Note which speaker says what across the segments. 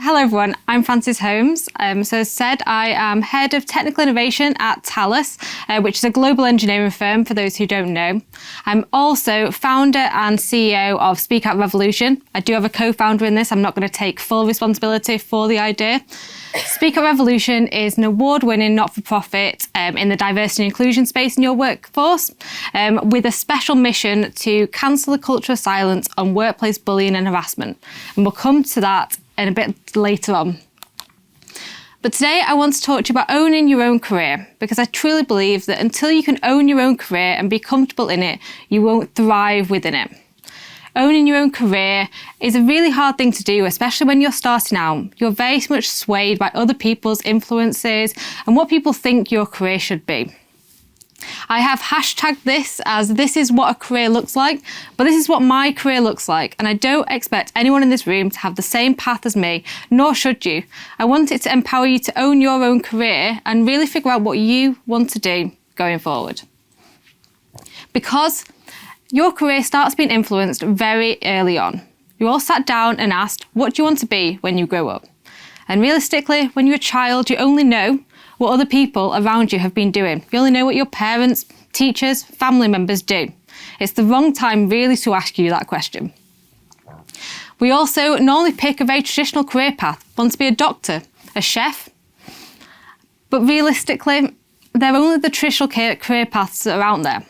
Speaker 1: Hello everyone, I'm Frances Holmes. So as said, I am Head of Technical Innovation at Thales, which is a global engineering firm for those who don't know. I'm also founder and CEO of Speak Out Revolution. I do have a co-founder in this. I'm not going to take full responsibility for the idea. Speak Out Revolution is an award-winning not-for-profit in the diversity and inclusion space in your workforce, with a special mission to cancel the culture of silence on workplace bullying and harassment. And we'll come to that in a bit later on. But today I want to talk to you about owning your own career, because I truly believe that until you can own your own career and be comfortable in it, you won't thrive within it. Owning your own career is a really hard thing to do, especially when you're starting out. You're very much swayed by other people's influences and what people think your career should be. I have hashtagged this as this is what a career looks like, but this is what my career looks like, and I don't expect anyone in this room to have the same path as me, nor should you. I want it to empower you to own your own career and really figure out what you want to do going forward. Because your career starts being influenced very early on. You're all sat down and asked, what do you want to be when you grow up? And realistically, when you're a child, you only know what other people around you have been doing. You only know what your parents, teachers, family members do. It's the wrong time really to ask you that question. We also normally pick a very traditional career path, want to be a doctor, a chef, but realistically, they're only the traditional career paths that are out there.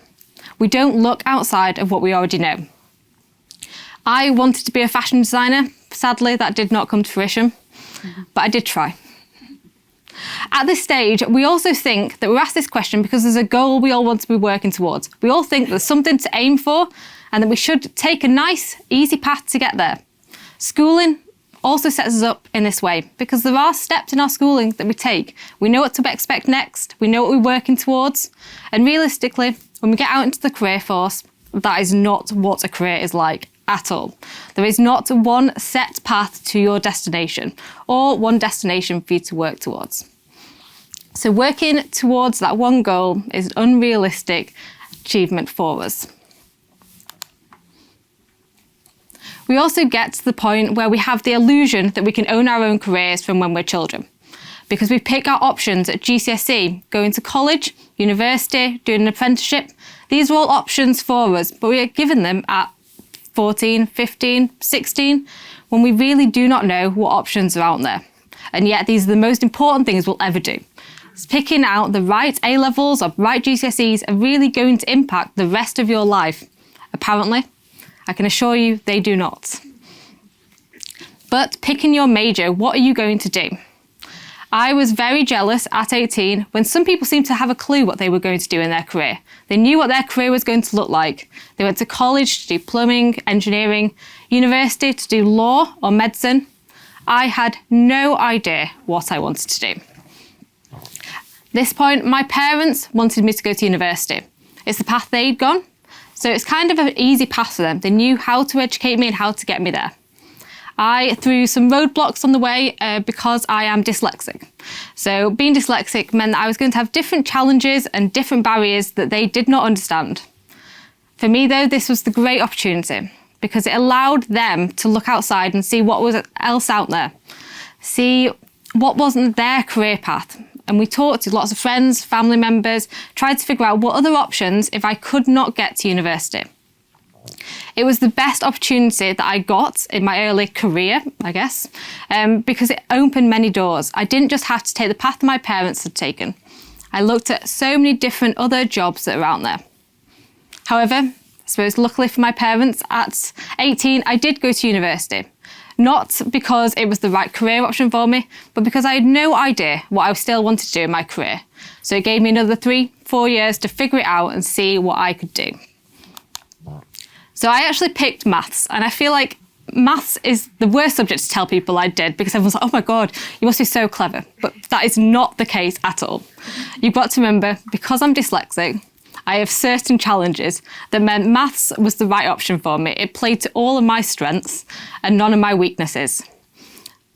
Speaker 1: We don't look outside of what we already know. I wanted to be a fashion designer. Sadly, that did not come to fruition, but I did try. At this stage, we also think that we're asked this question because there's a goal we all want to be working towards. We all think there's something to aim for and that we should take a nice, easy path to get there. Schooling also sets us up in this way because there are steps in our schooling that we take. We know what to expect next, we know what we're working towards, and realistically, when we get out into the career force, that is not what a career is like at all. There is not one set path to your destination or one destination for you to work towards. So working towards that one goal is an unrealistic achievement for us. We also get to the point where we have the illusion that we can own our own careers from when we're children, because we pick our options at GCSE, going to college, university, doing an apprenticeship. These are all options for us, but we are given them at 14, 15, 16, when we really do not know what options are out there. And yet these are the most important things we'll ever do. Picking out the right A-levels or right GCSEs are really going to impact the rest of your life. Apparently, I can assure you they do not. But picking your major, what are you going to do? I was very jealous at 18 when some people seemed to have a clue what they were going to do in their career. They knew what their career was going to look like. They went to college to do plumbing, engineering, university to do law or medicine. I had no idea what I wanted to do. At this point, my parents wanted me to go to university. It's the path they'd gone, so it's kind of an easy path for them. They knew how to educate me and how to get me there. I threw some roadblocks on the way because I am dyslexic. So being dyslexic meant that I was going to have different challenges and different barriers that they did not understand. For me though, this was the great opportunity because it allowed them to look outside and see what was else out there, see what wasn't their career path. And we talked to lots of friends, family members, tried to figure out what other options if I could not get to university. It was the best opportunity that I got in my early career, I guess, because it opened many doors. I didn't just have to take the path that my parents had taken. I looked at so many different other jobs that are out there. However, I suppose luckily for my parents, at 18, I did go to university. Not because it was the right career option for me, but because I had no idea what I still wanted to do in my career. So it gave me another 3-4 years to figure it out and see what I could do. So I actually picked maths, and I feel like maths is the worst subject to tell people I did because everyone's like, oh my God, you must be so clever. But that is not the case at all. You've got to remember, because I'm dyslexic, I have certain challenges that meant maths was the right option for me. It played to all of my strengths and none of my weaknesses.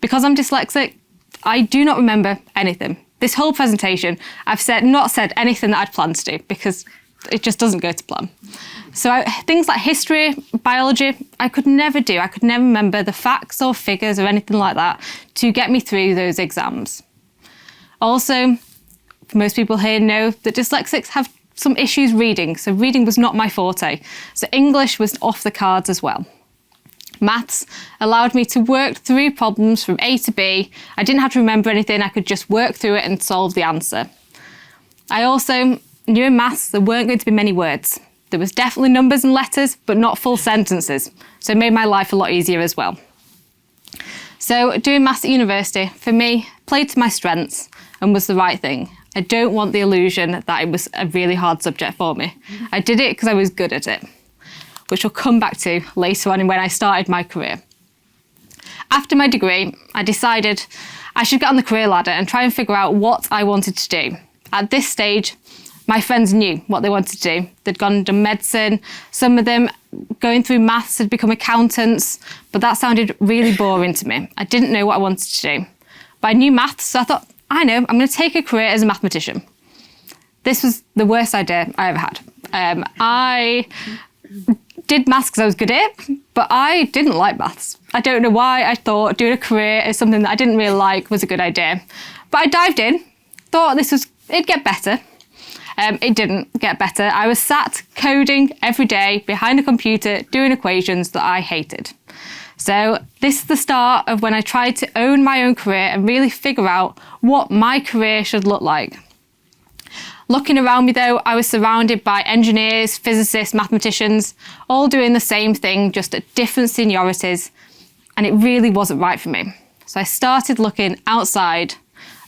Speaker 1: Because I'm dyslexic, I do not remember anything. This whole presentation, I've not said anything that I'd planned to do because it just doesn't go to plan. So things like history, biology, I could never do. I could never remember the facts or figures or anything like that to get me through those exams. Also, most people here know that dyslexics have some issues reading, so reading was not my forte. So English was off the cards as well. Maths allowed me to work through problems from A to B. I didn't have to remember anything, I could just work through it and solve the answer. I also knew in maths there weren't going to be many words. There was definitely numbers and letters, but not full sentences. So it made my life a lot easier as well. So doing maths at university, for me, played to my strengths and was the right thing. I don't want the illusion that it was a really hard subject for me. I did it because I was good at it, which we'll come back to later on when I started my career. After my degree, I decided I should get on the career ladder and try and figure out what I wanted to do. At this stage, my friends knew what they wanted to do. They'd gone into medicine. Some of them going through maths had become accountants, but that sounded really boring to me. I didn't know what I wanted to do. But I knew maths, so I thought, I know, I'm going to take a career as a mathematician. This was the worst idea I ever had. I did maths because I was good at it, but I didn't like maths. I don't know why I thought doing a career as something that I didn't really like was a good idea. But I dived in, thought it'd get better. It didn't get better. I was sat coding every day behind a computer doing equations that I hated. So this is the start of when I tried to own my own career and really figure out what my career should look like. Looking around me though, I was surrounded by engineers, physicists, mathematicians, all doing the same thing, just at different seniorities, and it really wasn't right for me. So I started looking outside.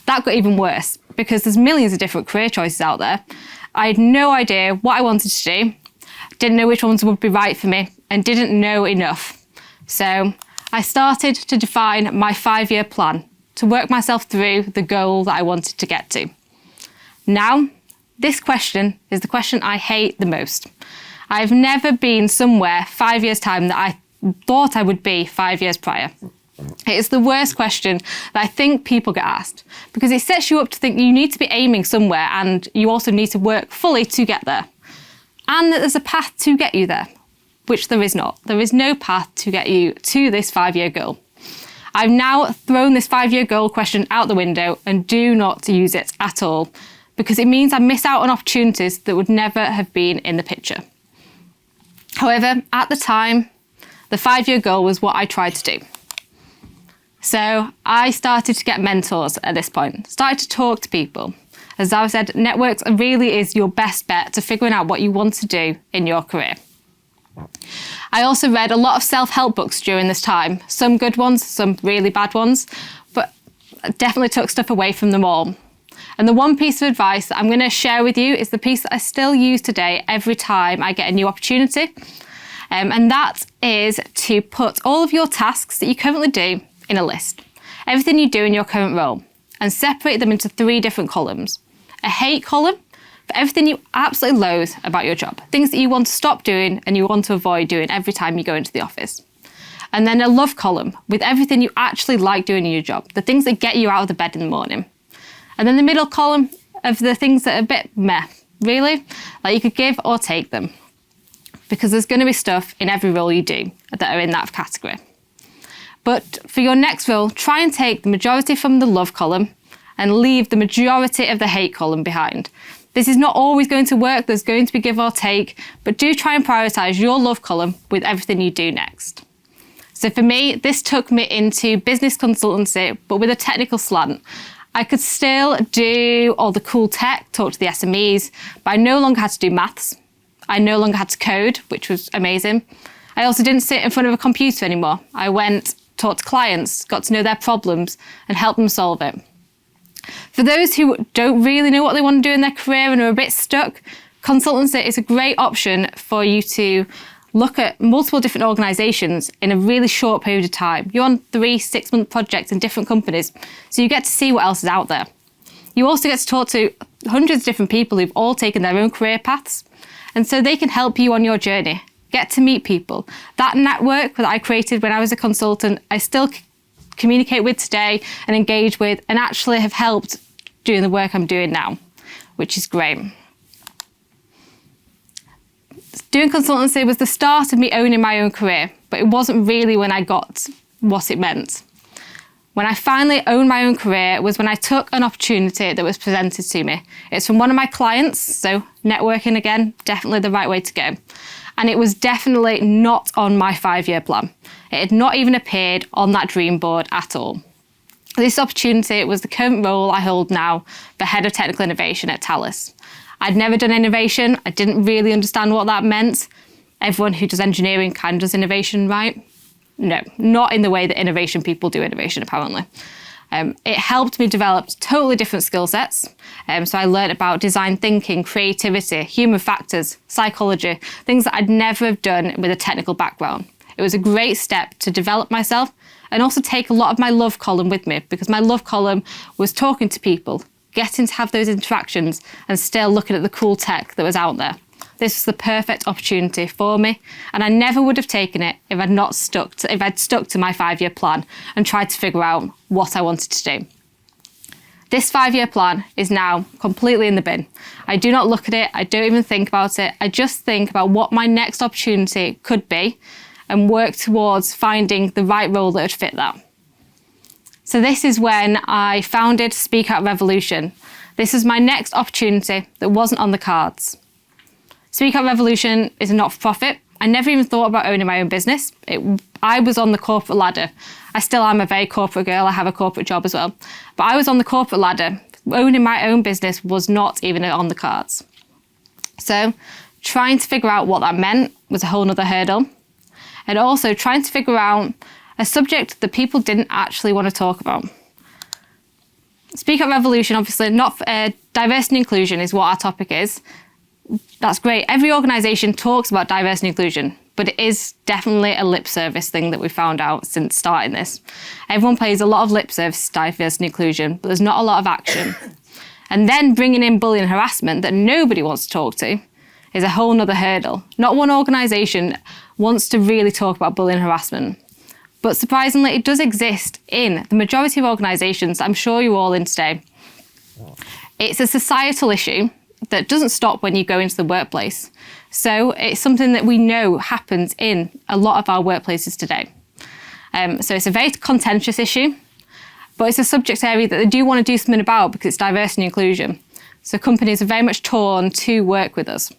Speaker 1: That got even worse because there's millions of different career choices out there. I had no idea what I wanted to do, didn't know which ones would be right for me, and didn't know enough. So I started to define my 5-year plan to work myself through the goal that I wanted to get to. Now, this question is the question I hate the most. I've never been somewhere 5 years' time that I thought I would be 5 years prior. It is the worst question that I think people get asked because it sets you up to think you need to be aiming somewhere and you also need to work fully to get there. And that there's a path to get you there, which there is not. There is no path to get you to this 5-year goal. I've now thrown this 5-year goal question out the window and do not use it at all because it means I miss out on opportunities that would never have been in the picture. However, at the time, the 5-year goal was what I tried to do. So I started to get mentors at this point, started to talk to people. As I said, networks really is your best bet to figuring out what you want to do in your career. I also read a lot of self-help books during this time, some good ones, some really bad ones, but I definitely took stuff away from them all. And the one piece of advice that I'm going to share with you is the piece that I still use today every time I get a new opportunity. And that is to put all of your tasks that you currently do in a list. Everything you do in your current role and separate them into 3 different columns. A hate column for everything you absolutely loathe about your job. Things that you want to stop doing and you want to avoid doing every time you go into the office. And then a love column with everything you actually like doing in your job. The things that get you out of the bed in the morning. And then the middle column of the things that are a bit meh, really. Like you could give or take them. Because there's going to be stuff in every role you do that are in that category. But for your next role, try and take the majority from the love column and leave the majority of the hate column behind. This is not always going to work, there's going to be give or take, but do try and prioritise your love column with everything you do next. So for me, this took me into business consultancy, but with a technical slant. I could still do all the cool tech, talk to the SMEs, but I no longer had to do maths. I no longer had to code, which was amazing. I also didn't sit in front of a computer anymore. I went, talked to clients, got to know their problems and helped them solve it. For those who don't really know what they want to do in their career and are a bit stuck, consultancy is a great option for you to look at multiple different organisations in a really short period of time. You're on 3-6-month projects in different companies, so you get to see what else is out there. You also get to talk to hundreds of different people who've all taken their own career paths, and so they can help you on your journey. Get to meet people. That network that I created when I was a consultant, I still communicate with today and engage with and actually have helped doing the work I'm doing now, which is great. Doing consultancy was the start of me owning my own career, but it wasn't really when I got what it meant. When I finally owned my own career was when I took an opportunity that was presented to me. It's from one of my clients, so networking again, definitely the right way to go. And it was definitely not on my 5-year plan. It had not even appeared on that dream board at all. This opportunity was the current role I hold now, the Head of Technical Innovation at Thales. I'd never done innovation. I didn't really understand what that meant. Everyone who does engineering kind of does innovation, right? No, not in the way that innovation people do innovation, apparently. It helped me develop totally different skill sets. So I learned about design thinking, creativity, human factors, psychology, things that I'd never have done with a technical background. It was a great step to develop myself and also take a lot of my love column with me, because my love column was talking to people, getting to have those interactions and still looking at the cool tech that was out there. This was the perfect opportunity for me, and I never would have taken it if I'd stuck to my 5-year plan and tried to figure out what I wanted to do. This 5-year plan is now completely in the bin. I do not look at it, I don't even think about it. I just think about what my next opportunity could be and work towards finding the right role that would fit that. So this is when I founded Speak Out Revolution. This is my next opportunity that wasn't on the cards. Speak Out Revolution is a not-for-profit. I never even thought about owning my own business. I was on the corporate ladder. I still am a very corporate girl. I have a corporate job as well. But I was on the corporate ladder. Owning my own business was not even on the cards. So trying to figure out what that meant was a whole nother hurdle. And also trying to figure out a subject that people didn't actually want to talk about. Speak Out Revolution, obviously, diversity and inclusion is what our topic is. That's great. Every organisation talks about diversity and inclusion, but it is definitely a lip service thing that we found out since starting this. Everyone plays a lot of lip service to diversity and inclusion, but there's not a lot of action. And then bringing in bullying and harassment that nobody wants to talk to is a whole nother hurdle. Not one organisation wants to really talk about bullying and harassment. But surprisingly, it does exist in the majority of organisations I'm sure you're all in today. It's a societal issue that doesn't stop when you go into the workplace. So it's something that we know happens in a lot of our workplaces today. So it's a very contentious issue, but it's a subject area that they do want to do something about because it's diversity and inclusion. So companies are very much torn to work with us.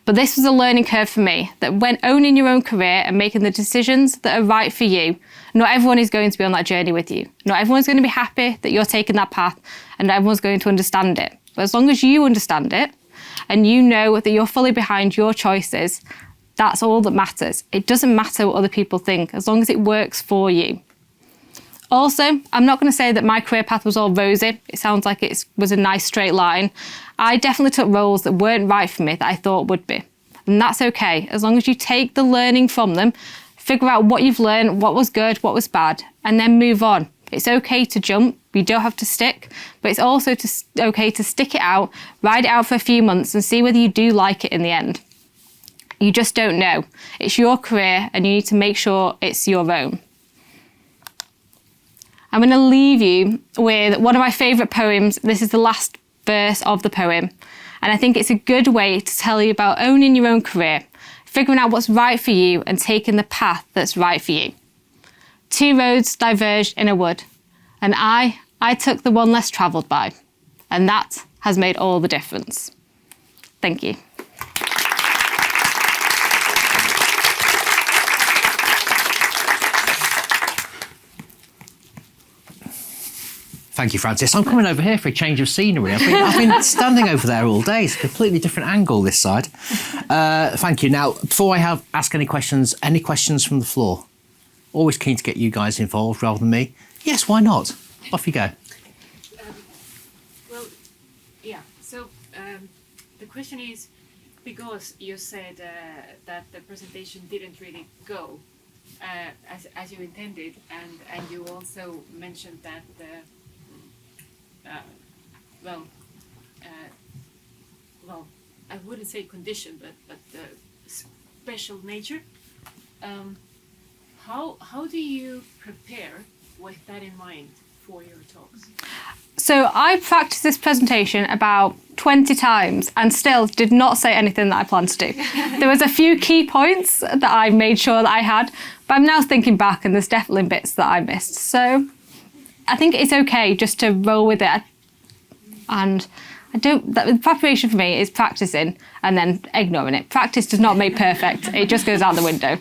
Speaker 1: But this was a learning curve for me, that when owning your own career and making the decisions that are right for you, not everyone is going to be on that journey with you. Not everyone's going to be happy that you're taking that path, and not everyone's going to understand it. But as long as you understand it and you know that you're fully behind your choices, that's all that matters. It doesn't matter what other people think, as long as it works for you. Also, I'm not going to say that my career path was all rosy. It sounds like it was a nice straight line. I definitely took roles that weren't right for me that I thought would be. And that's okay, as long as you take the learning from them, figure out what you've learned, what was good, what was bad, and then move on. It's okay to jump, you don't have to stick, but it's also okay to stick it out, ride it out for a few months and see whether you do like it in the end. You just don't know. It's your career and you need to make sure it's your own. I'm going to leave you with one of my favourite poems. This is the last verse of the poem. And I think it's a good way to tell you about owning your own career, figuring out what's right for you and taking the path that's right for you. 2 roads diverged in a wood, and I took the one less travelled by, and that has made all the difference. Thank you.
Speaker 2: Thank you, Francis. I'm coming over here for a change of scenery. I've been standing over there all day. It's a completely different angle this side. Thank you. Now, before I ask any questions from the floor? Always keen to get you guys involved rather than me. Yes, why not? Off you go.
Speaker 3: So the question is, because you said that the presentation didn't really go as you intended, and you also mentioned that I wouldn't say condition, but special nature. How do you prepare with that in mind for your talks?
Speaker 1: So I practiced this presentation about 20 times and still did not say anything that I planned to do. There was a few key points that I made sure that I had, but I'm now thinking back and there's definitely bits that I missed. So I think it's okay just to roll with it. And the preparation for me is practicing and then ignoring it. Practice does not make perfect. It just goes out the window.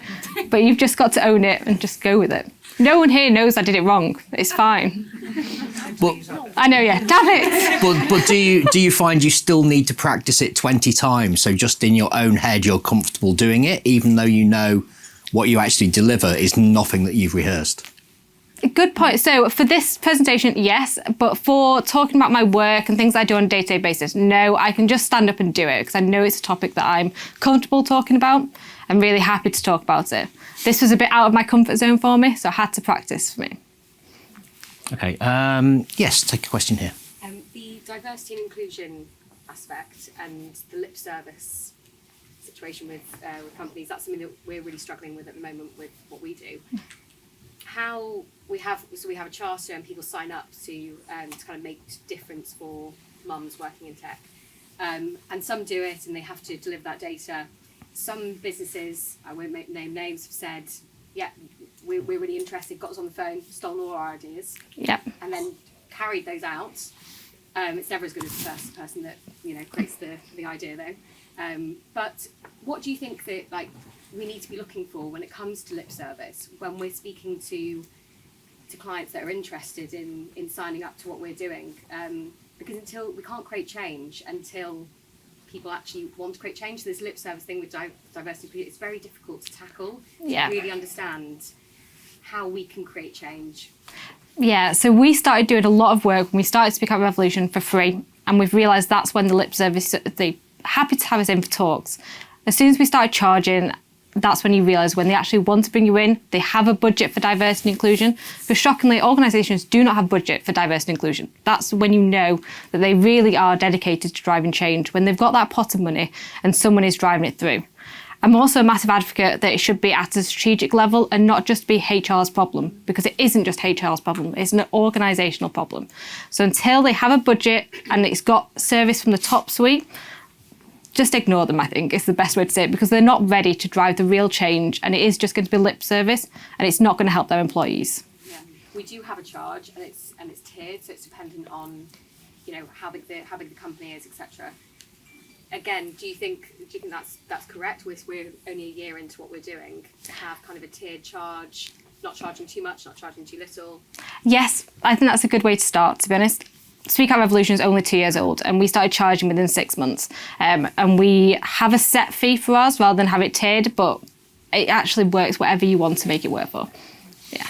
Speaker 1: But you've just got to own it and just go with it. No one here knows I did it wrong. It's fine.
Speaker 2: But,
Speaker 1: I know, yeah. Damn it.
Speaker 2: but do you find you still need to practice it 20 times? So just in your own head, you're comfortable doing it, even though you know what you actually deliver is nothing that you've rehearsed?
Speaker 1: Good point. So for this presentation, yes, but for talking about my work and things I do on a day-to-day basis, no, I can just stand up and do it because I know it's a topic that I'm comfortable talking about. I'm really happy to talk about it. This was a bit out of my comfort zone for me, so I had to practice for me.
Speaker 2: Okay, yes, take a question here.
Speaker 4: The diversity and inclusion aspect and the lip service situation with companies, that's something that we're really struggling with at the moment with what we do. How we have a charter and people sign up to kind of make difference for mums working in tech, and some do it and they have to deliver that data. Some businesses, I won't name names, have said, yeah, we're really interested, got us on the phone, stolen all our ideas,
Speaker 1: Yep.
Speaker 4: and then carried those out. It's never as good as the first person that creates the idea though. But what do you think that we need to be looking for when it comes to lip service when we're speaking to clients that are interested in signing up to what we're doing? Because until we can't create change until people actually want to create change. This lip service thing with diversity, it's very difficult to tackle, to really understand how we can create change.
Speaker 1: Yeah, so we started doing a lot of work when we started Speak Out Revolution for free, and we've realised that's when the lip service, they're happy to have us in for talks. As soon as we started charging, that's when you realise when they actually want to bring you in, they have a budget for diversity and inclusion. But shockingly, organisations do not have budget for diversity and inclusion. That's when you know that they really are dedicated to driving change, when they've got that pot of money and someone is driving it through. I'm also a massive advocate that it should be at a strategic level and not just be HR's problem, because it isn't just HR's problem, it's an organisational problem. So until they have a budget and it's got service from the top suite, just ignore them, I think, is the best way to say it, because they're not ready to drive the real change and it is just going to be lip service and it's not going to help their employees.
Speaker 4: Yeah, we do have a charge and it's tiered, so it's dependent on how big the company is, etc. Again, do you think that's correct? We're only a year into what we're doing to have kind of a tiered charge, not charging too much, not charging too little.
Speaker 1: Yes, I think that's a good way to start, to be honest. Speak Out Revolution is only 2 years old and we started charging within 6 months. And we have a set fee for ours rather than have it tiered, but it actually works whatever you want to make it work for. Yeah.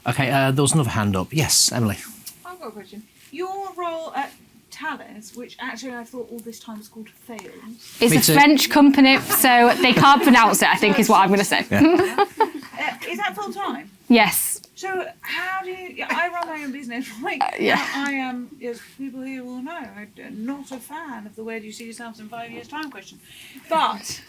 Speaker 2: Okay, there was another hand up. Yes, Emily.
Speaker 5: I've got a question. Your role at Thales, which actually I thought all this time was called Fails.
Speaker 1: It's
Speaker 2: Me
Speaker 1: a
Speaker 2: too.
Speaker 1: French company, so they can't pronounce it, I think is what I'm going to say.
Speaker 2: Yeah.
Speaker 5: Is that full time?
Speaker 1: Yes.
Speaker 5: So how do you? Yeah, I run my own business, right?
Speaker 1: Yeah.
Speaker 5: I am, as people here will know, I'm not a fan of the "where do you see yourselves in 5 years' time" question. But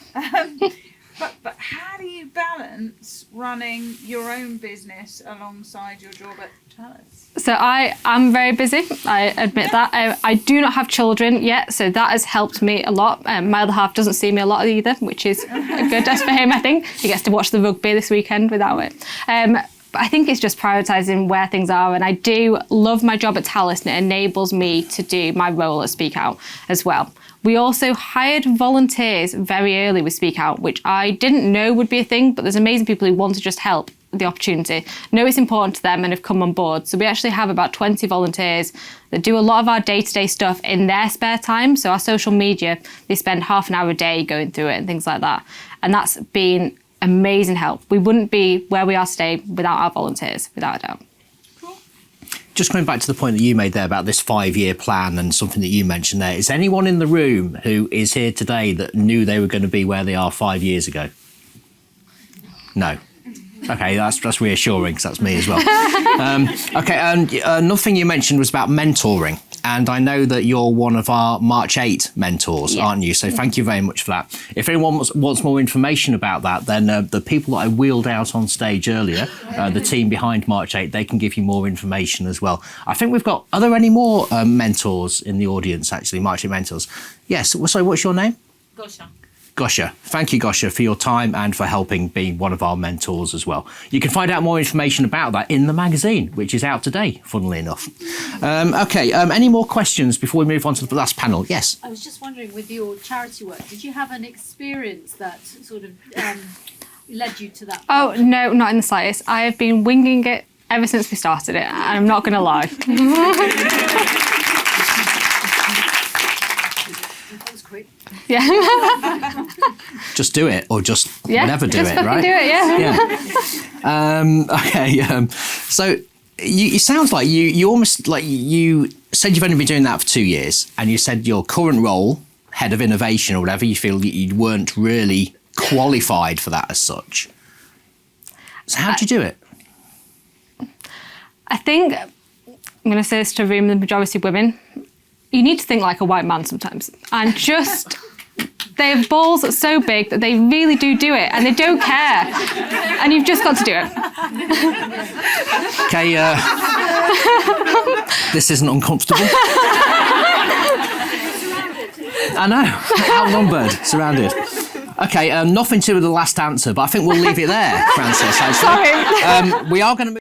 Speaker 5: how do you balance running your own business alongside your job at Thales?
Speaker 1: So I am very busy, I admit that. I do not have children yet, so that has helped me a lot. My other half doesn't see me a lot either, which is good for him, I think. He gets to watch the rugby this weekend without it. But I think it's just prioritising where things are, and I do love my job at Thales, and it enables me to do my role at Speak Out as well. We also hired volunteers very early with Speak Out, which I didn't know would be a thing, but there's amazing people who want to just help the opportunity, know it's important to them and have come on board. So we actually have about 20 volunteers that do a lot of our day-to-day stuff in their spare time. So our social media, they spend half an hour a day going through it and things like that. And that's been amazing help. We wouldn't be where we are today without our volunteers, without a doubt.
Speaker 2: Just coming back to the point that you made there about this 5-year plan and something that you mentioned there, is anyone in the room who is here today that knew they were going to be where they are 5 years ago? No. Okay, that's reassuring because that's me as well. Okay, and another thing you mentioned was about mentoring. And I know that you're one of our March 8 mentors, aren't you? So thank you very much for that. If anyone wants more information about that, then the people that I wheeled out on stage earlier, the team behind March 8, they can give you more information as well. I think we've got, are there any more mentors in the audience, actually, March 8 mentors? Yes, sorry, what's your name?
Speaker 5: Gosha.
Speaker 2: Gosha. Thank you, Gosha, for your time and for helping being one of our mentors as well. You can find out more information about that in the magazine, which is out today, funnily enough. Okay, any more questions before we move on to the last panel? Yes?
Speaker 6: I was just wondering, with your charity work, did you have an experience that sort of led you to that?
Speaker 1: Oh, no, not in the slightest. I have been winging it ever since we started it, and I'm not going to lie.
Speaker 6: That was quick.
Speaker 1: Yeah.
Speaker 2: Just do it, or just never do
Speaker 1: just
Speaker 2: it,
Speaker 1: fucking
Speaker 2: right?
Speaker 1: do it, yeah.
Speaker 2: Okay, so it sounds like you almost, like you said you've only been doing that for 2 years, and you said your current role, head of innovation or whatever, you feel you weren't really qualified for that as such. So how did you do it?
Speaker 1: I think, I'm going to say this to a room of the majority of women, you need to think like a white man sometimes. And just, they have balls that's so big that they really do it, and they don't care. And you've just got to do it.
Speaker 2: Okay, this isn't uncomfortable. I know, outnumbered, surrounded. Okay, nothing to do with the last answer, but I think we'll leave it there, Frances.
Speaker 1: Sorry.
Speaker 2: We are going to move